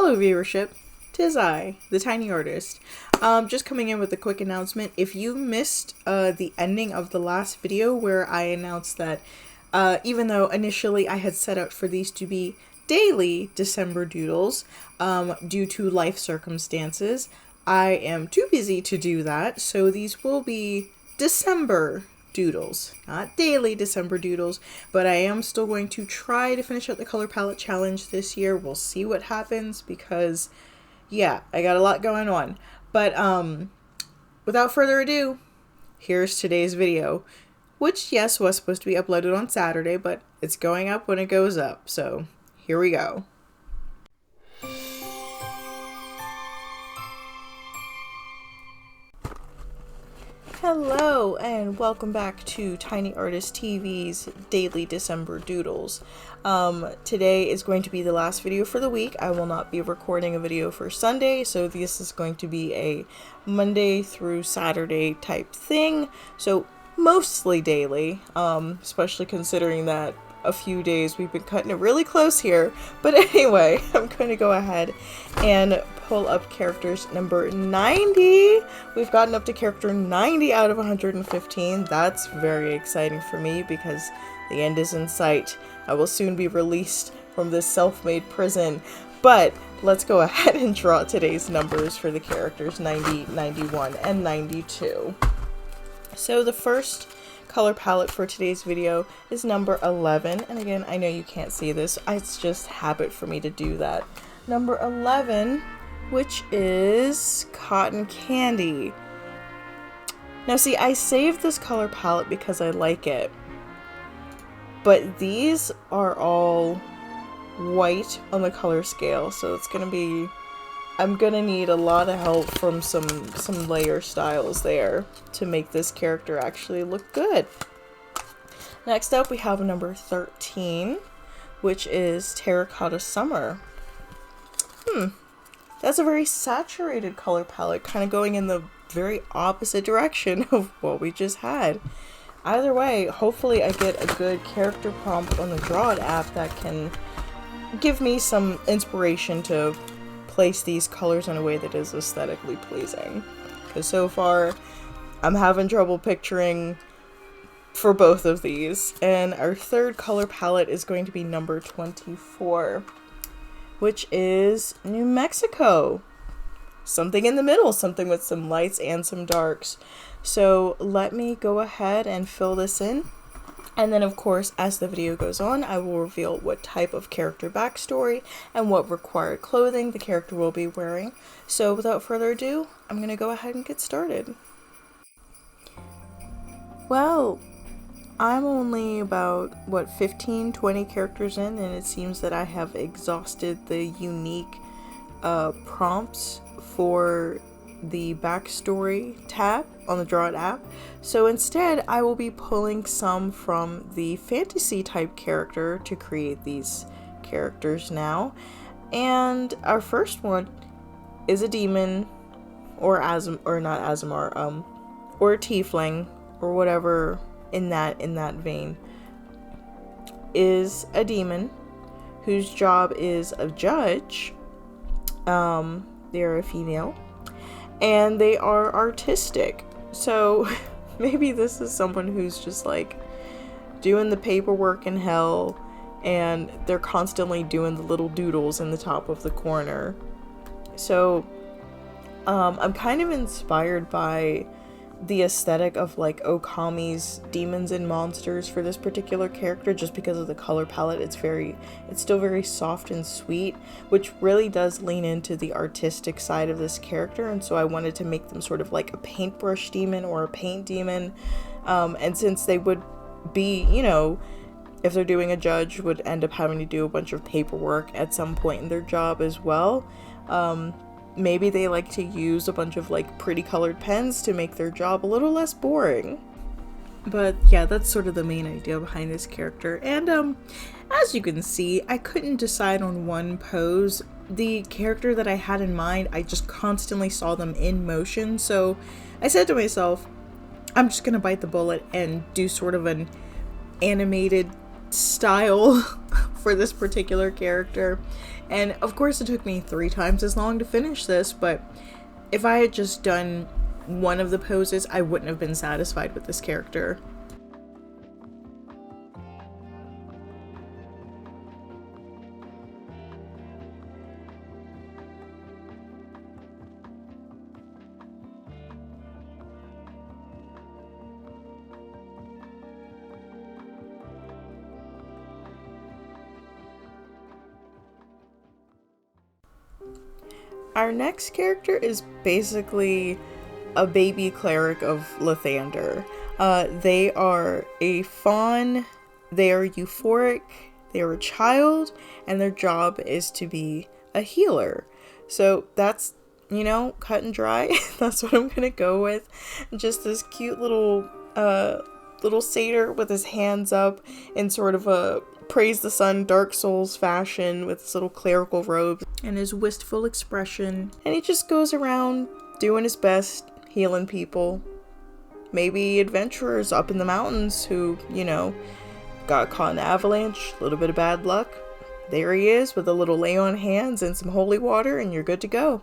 Hello viewership, 'tis I, the Tiny Artist. Just coming in with a quick announcement. If you missed the ending of the last video where I announced that even though initially I had set out for these to be daily December doodles, due to life circumstances, I am too busy to do that, so these will be December doodles, not daily December doodles, but I am still going to try to finish out the color palette challenge this year. We'll see what happens because yeah, I got a lot going on. But without further ado, here's today's video, which yes was supposed to be uploaded on Saturday, but it's going up when it goes up, so here we go. Hello and welcome back to Tiny Artist TV's Daily December Doodles. Today is going to be the last video for the week. I will not be recording a video for Sunday, so this is going to be a Monday through Saturday type thing. So mostly daily, especially considering that a few days we've been cutting it really close here. But anyway, I'm going to go ahead and pull up characters number 90. We've gotten up to character 90 out of 115. That's very exciting for me because the end is in sight. I will soon be released from this self-made prison. But let's go ahead and draw today's numbers for the characters 90, 91, and 92. So the first color palette for today's video is number 11, and again, I know you can't see this, it's just habit for me to do that. Number 11, which is Cotton Candy. Now see, I saved this color palette because I like it, but these are all white on the color scale, so it's gonna be, I'm gonna need a lot of help from some layer styles there to make this character actually look good. Next up we have number 13, which is Terracotta Summer. That's a very saturated color palette, kind of going in the very opposite direction of what we just had. Either way, hopefully I get a good character prompt on the Draw It app that can give me some inspiration to place these colors in a way that is aesthetically pleasing, because so far I'm having trouble picturing for both of these. And our third color palette is going to be number 24, which is New Mexico. Something in the middle, something with some lights and some darks. So let me go ahead and fill this in. And then, of course, as the video goes on, I will reveal what type of character backstory and what required clothing the character will be wearing. So without further ado, I'm going to go ahead and get started. Well, I'm only about, 15-20 characters in, and it seems that I have exhausted the unique prompts for the backstory tab on the Draw It app. So instead, I will be pulling some from the fantasy type character to create these characters now. And our first one is a demon, or not Azamar, or a tiefling, or whatever in that vein. Is a demon whose job is a judge. They're a female. And they are artistic. So maybe this is someone who's just like doing the paperwork in hell, and they're constantly doing the little doodles in the top of the corner. So I'm kind of inspired by the aesthetic of like Okami's Demons and Monsters for this particular character, just because of the color palette. It's still very soft and sweet, which really does lean into the artistic side of this character, and so I wanted to make them sort of like a paintbrush demon or a paint demon. And since they would be, you know, if they're doing a judge, would end up having to do a bunch of paperwork at some point in their job as well, maybe they like to use a bunch of like pretty colored pens to make their job a little less boring. But yeah, that's sort of the main idea behind this character. And as you can see, I couldn't decide on one pose. The character that I had in mind, I just constantly saw them in motion, so I said to myself, I'm just gonna bite the bullet and do sort of an animated style for this particular character. And of course it took me 3 times as long to finish this, but if I had just done one of the poses, I wouldn't have been satisfied with this character. Our next character is basically a baby cleric of Lathander. They are a fawn, they are euphoric, they are a child, and their job is to be a healer. So that's, you know, cut and dry. That's what I'm gonna go with. Just this cute little satyr with his hands up in sort of a praise the sun, Dark Souls fashion, with his little clerical robes and his wistful expression. And he just goes around doing his best, healing people. Maybe adventurers up in the mountains who, you know, got caught in an avalanche, a little bit of bad luck. There he is with a little lay on hands and some holy water, and you're good to go.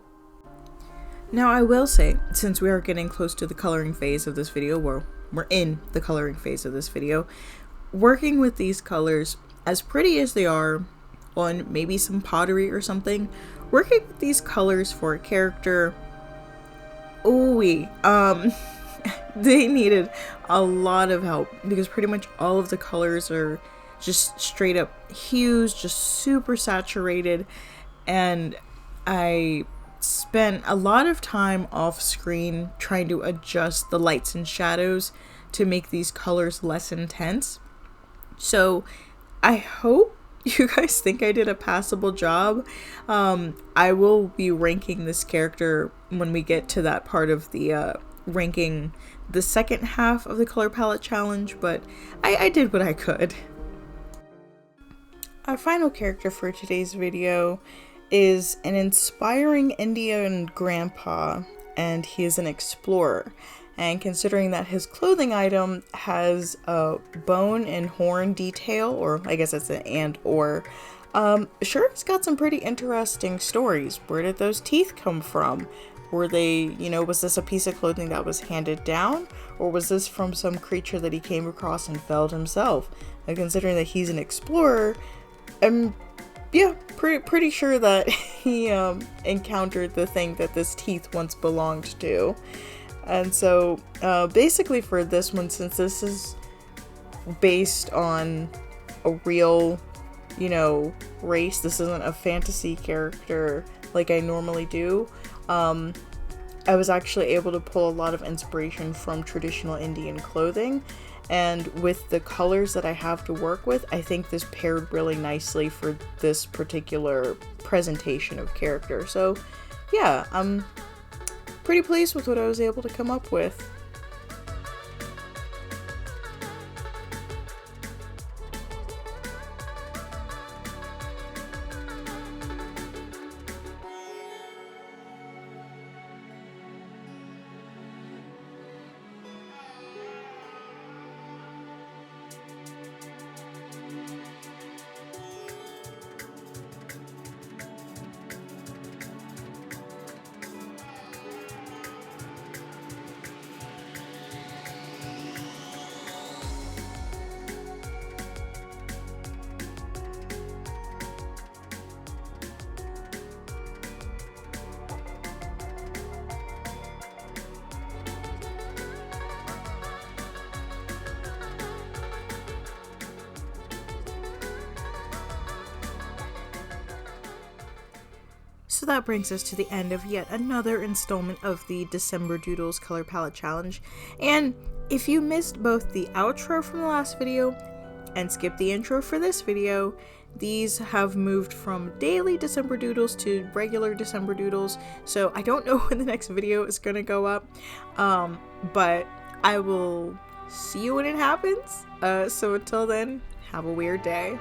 Now I will say, since we are getting close to the coloring phase of this video, we're in the coloring phase of this video, working with these colors, as pretty as they are on maybe some pottery or something, working with these colors for a character, they needed a lot of help, because pretty much all of the colors are just straight up hues, just super saturated, and I spent a lot of time off screen trying to adjust the lights and shadows to make these colors less intense. So I hope you guys think I did a passable job. I will be ranking this character when we get to that part of the ranking the second half of the color palette challenge, but I did what I could. Our final character for today's video is an inspiring Indian grandpa, and he is an explorer. And considering that his clothing item has a bone and horn detail, or I guess it's an and or, sure, it's got some pretty interesting stories. Where did those teeth come from? Were they, you know, was this a piece of clothing that was handed down? Or was this from some creature that he came across and felled himself? And considering that he's an explorer, yeah, pretty sure that he encountered the thing that this teeth once belonged to. And so basically for this one, since this is based on a real, you know, race, this isn't a fantasy character like I normally do, I was actually able to pull a lot of inspiration from traditional Indian clothing. And with the colors that I have to work with, I think this paired really nicely for this particular presentation of character. So yeah, I'm pretty pleased with what I was able to come up with. So that brings us to the end of yet another installment of the December Doodles Color Palette Challenge. And if you missed both the outro from the last video and skipped the intro for this video, these have moved from daily December Doodles to regular December Doodles. So I don't know when the next video is going to go up, but I will see you when it happens. So until then, have a weird day.